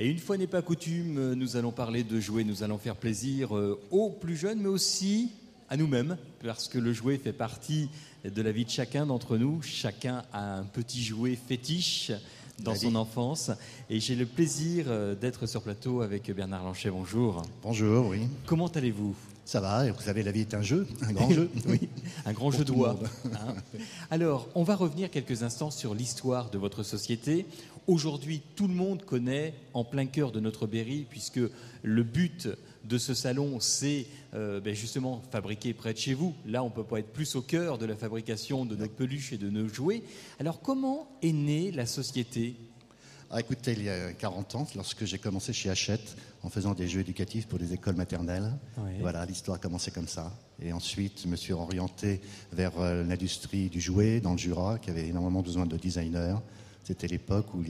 Et une fois n'est pas coutume, nous allons parler de jouets, nous allons faire plaisir aux plus jeunes, mais aussi à nous-mêmes, parce que le jouet fait partie de la vie de chacun d'entre nous. Chacun a un petit jouet fétiche dans son enfance. Et j'ai le plaisir d'être sur plateau avec Bernard Lanchet. Bonjour. Bonjour, oui. Comment allez-vous ? Ça va, vous savez, la vie est un jeu, un grand jeu. Oui, un grand jeu de doigts. Hein. Alors, on va revenir quelques instants sur l'histoire de votre société. Aujourd'hui, tout le monde connaît en plein cœur de notre Berry, puisque le but de ce salon, c'est justement fabriquer près de chez vous. Là, on ne peut pas être plus au cœur de la fabrication de nos peluches et de nos jouets. Alors, comment est née la société ? Écoutez, il y a 40 ans, lorsque j'ai commencé chez Hachette, en faisant des jeux éducatifs pour les écoles maternelles, voilà, l'histoire a commencé comme ça. Et ensuite, je me suis orienté vers l'industrie du jouet dans le Jura, qui avait énormément besoin de designers. C'était l'époque où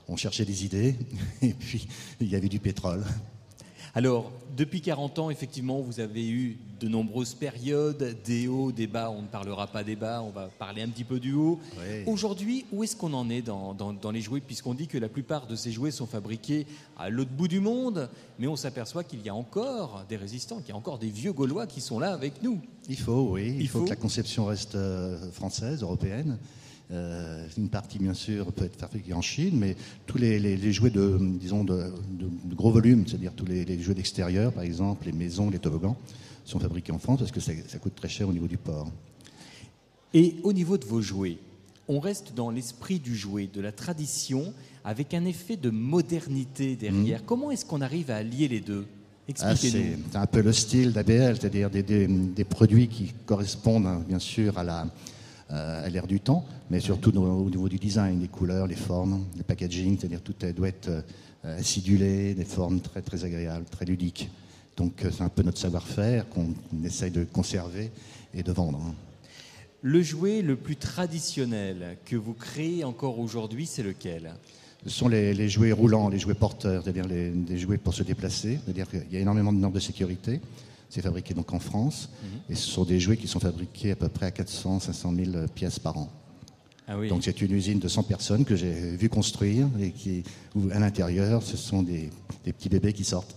on cherchait des idées, et puis il y avait du pétrole. Alors, depuis 40 ans, effectivement, vous avez eu de nombreuses périodes, des hauts, des bas. On ne parlera pas des bas, on va parler un petit peu du haut. Oui. Aujourd'hui, où est-ce qu'on en est dans les jouets ? Puisqu'on dit que la plupart de ces jouets sont fabriqués à l'autre bout du monde, mais on s'aperçoit qu'il y a encore des résistants, qu'il y a encore des vieux Gaulois qui sont là avec nous. Il faut que la conception reste française, européenne. Une partie, bien sûr, peut être fabriquée en Chine, mais tous les jouets de gros volume, c'est-à-dire tous les jouets d'extérieur, par exemple, les maisons, les toboggans, sont fabriqués en France parce que ça coûte très cher au niveau du port. Et au niveau de vos jouets, on reste dans l'esprit du jouet, de la tradition, avec un effet de modernité derrière. Comment est-ce qu'on arrive à allier les deux ? Expliquez-nous. C'est un peu le style d'ABL, c'est-à-dire des produits qui correspondent, bien sûr, à l'ère du temps, mais surtout au niveau du design, les couleurs, les formes, le packaging, c'est-à-dire tout doit être acidulé, des formes très, très agréables, très ludiques. Donc c'est un peu notre savoir-faire qu'on essaye de conserver et de vendre. Le jouet le plus traditionnel que vous créez encore aujourd'hui, c'est lequel ? Ce sont les jouets roulants, les jouets porteurs, c'est-à-dire des jouets pour se déplacer, c'est-à-dire qu'il y a énormément de normes de sécurité. C'est fabriqué donc en France, et ce sont des jouets qui sont fabriqués à peu près à 400-500 000 pièces par an. Ah oui. Donc c'est une usine de 100 personnes que j'ai vu construire, et où à l'intérieur, ce sont des petits bébés qui sortent.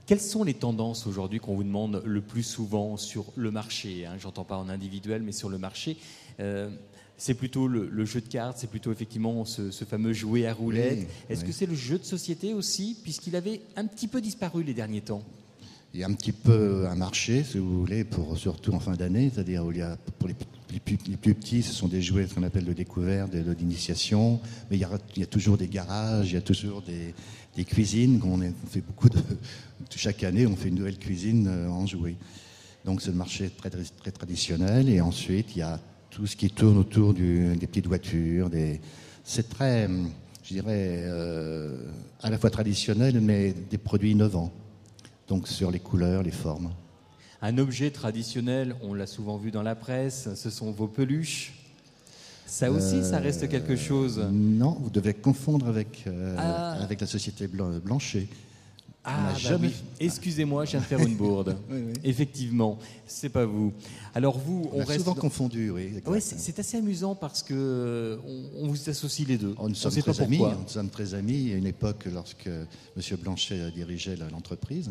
Quelles sont les tendances aujourd'hui qu'on vous demande le plus souvent sur le marché ? J'entends pas en individuel, mais sur le marché. C'est plutôt le jeu de cartes, c'est plutôt effectivement ce fameux jouet à roulettes. Est-ce que c'est le jeu de société aussi, puisqu'il avait un petit peu disparu les derniers temps ? Il y a un petit peu un marché, si vous voulez, surtout en fin d'année, c'est-à-dire où pour les plus petits, ce sont des jouets qu'on appelle de découverte, d'initiation, mais il y a toujours des garages, il y a toujours des cuisines. On fait chaque année, on fait une nouvelle cuisine en jouets. Donc c'est le marché très, très, très traditionnel, et ensuite il y a tout ce qui tourne autour des petites voitures. C'est très, je dirais, à la fois traditionnel, mais des produits innovants. Donc sur les couleurs, les formes. Un objet traditionnel, on l'a souvent vu dans la presse, ce sont vos peluches. Ça aussi, ça reste quelque chose. Non, vous devez confondre avec la société Blanchet. Oui. Excusez-moi, je viens de faire une bourde. Oui. Effectivement, c'est pas vous. Alors vous, on reste souvent confondu, oui. Oui, c'est assez amusant parce que on vous associe les deux. Nous sommes très amis. Nous sommes très amis. Il y a une époque lorsque M. Blanchet dirigeait l'entreprise,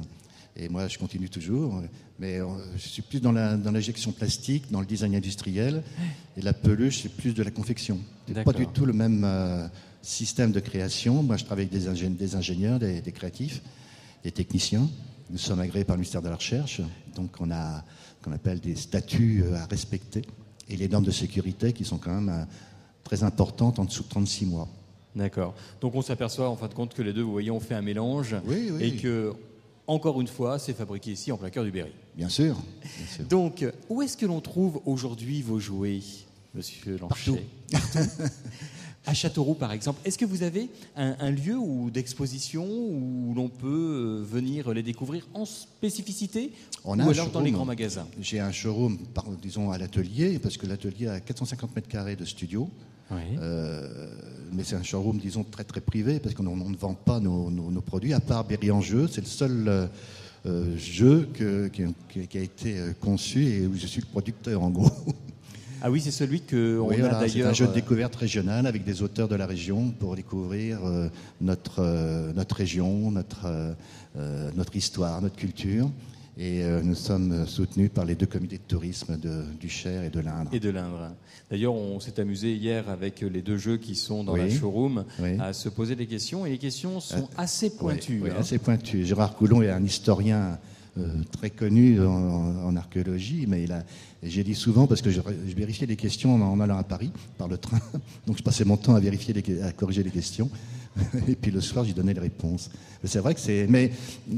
et moi je continue toujours. Mais je suis plus dans l'injection plastique, dans le design industriel, et la peluche c'est plus de la confection. C'est pas du tout le même système de création. Moi je travaille avec des ingénieurs, des créatifs, des techniciens. Nous sommes agréés par le ministère de la Recherche, donc on a ce qu'on appelle des statuts à respecter, et les normes de sécurité qui sont quand même très importantes, en dessous de 36 mois. D'accord. Donc on s'aperçoit en fin de compte que les deux, vous voyez, ont fait un mélange, et que, encore une fois, c'est fabriqué ici en plein cœur du Berry. Bien sûr. Donc, où est-ce que l'on trouve aujourd'hui vos jouets, Monsieur Lanchet ? Partout. À Châteauroux, par exemple, est-ce que vous avez un lieu d'exposition où l'on peut venir les découvrir en spécificité, ou alors dans les grands magasins ? J'ai un showroom, disons, à l'atelier, parce que l'atelier a 450 mètres carrés de studio. Oui. Mais c'est un showroom, disons, très très privé, parce qu'on ne vend pas nos produits, à part Berry en jeu. C'est le seul jeu qui a été conçu et où je suis le producteur, en gros. Ah oui, c'est celui qu'on Oui, a voilà, c'est d'ailleurs... un jeu de découverte régionale avec des auteurs de la région pour découvrir notre région, notre histoire, notre culture. Et nous sommes soutenus par les 2 comités de tourisme du Cher et de l'Indre. Et de l'Indre. D'ailleurs, on s'est amusé hier avec les 2 jeux qui sont dans la Oui, showroom oui. à se poser des questions. Et les questions sont assez pointues. Oui, hein. assez pointues. Gérard Coulon est un historien très connu en archéologie, mais j'ai dit souvent, parce que je vérifiais les questions en allant à Paris par le train, donc je passais mon temps à vérifier, à corriger les questions, et puis le soir, j'y donnais les réponses. Mais c'est vrai que mais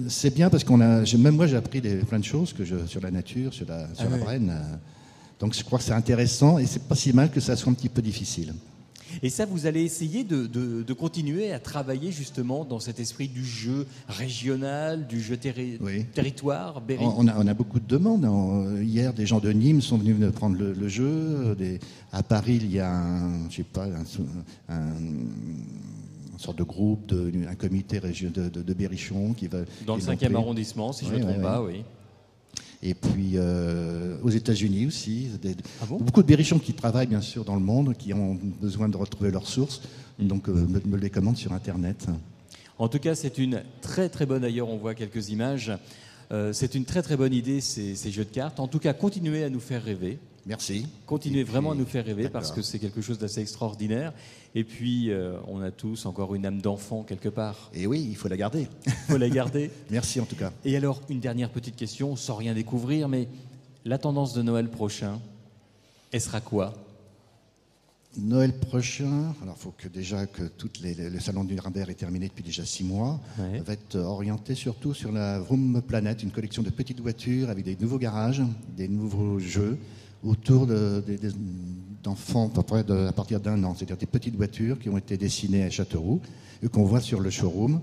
c'est bien parce même moi, j'ai appris plein de choses sur la nature, sur la Brenne. Donc je crois que c'est intéressant et c'est pas si mal que ça soit un petit peu difficile. Et ça, vous allez essayer de continuer à travailler justement dans cet esprit du jeu régional, du jeu territoire, Berry. On a beaucoup de demandes. Hier, des gens de Nîmes sont venus prendre le jeu. À Paris, il y a une sorte de groupe, un comité de Berrichon qui va... Dans le 5e arrondissement, si je ne me trompe pas, oui. Et puis aux États-Unis aussi, beaucoup de berrichons qui travaillent bien sûr dans le monde, qui ont besoin de retrouver leurs sources, donc me les commandent sur Internet. En tout cas, c'est une très très bonne, d'ailleurs on voit quelques images, c'est une très très bonne idée ces jeux de cartes. En tout cas, continuez à nous faire rêver. Merci. Continuez vraiment à nous faire rêver parce que c'est quelque chose d'assez extraordinaire. Et puis, on a tous encore une âme d'enfant quelque part. Et oui, il faut la garder. Il faut la garder. Merci en tout cas. Et alors, une dernière petite question, sans rien découvrir, mais la tendance de Noël prochain, elle sera quoi ? Noël prochain, alors il faut déjà que le salon du Nuremberg est terminé depuis déjà 6 mois, va être orienté surtout sur la Vroom Planet, une collection de petites voitures avec des nouveaux garages, des nouveaux jeux, autour d'enfants à partir d'1 an, c'est-à-dire des petites voitures qui ont été dessinées à Châteauroux et qu'on voit sur le showroom,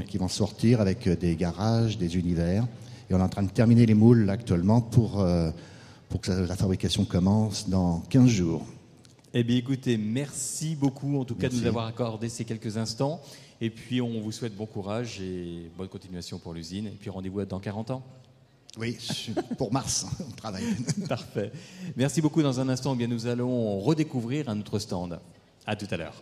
qui vont sortir avec des garages, des univers. Et on est en train de terminer les moules là, actuellement pour que la fabrication commence dans 15 jours. Eh bien écoutez, merci beaucoup en tout cas de nous avoir accordé ces quelques instants. Et puis on vous souhaite bon courage et bonne continuation pour l'usine. Et puis rendez-vous dans 40 ans. Oui, pour mars, on travaille. Parfait. Merci beaucoup. Dans un instant, eh bien, nous allons redécouvrir un autre stand. À tout à l'heure.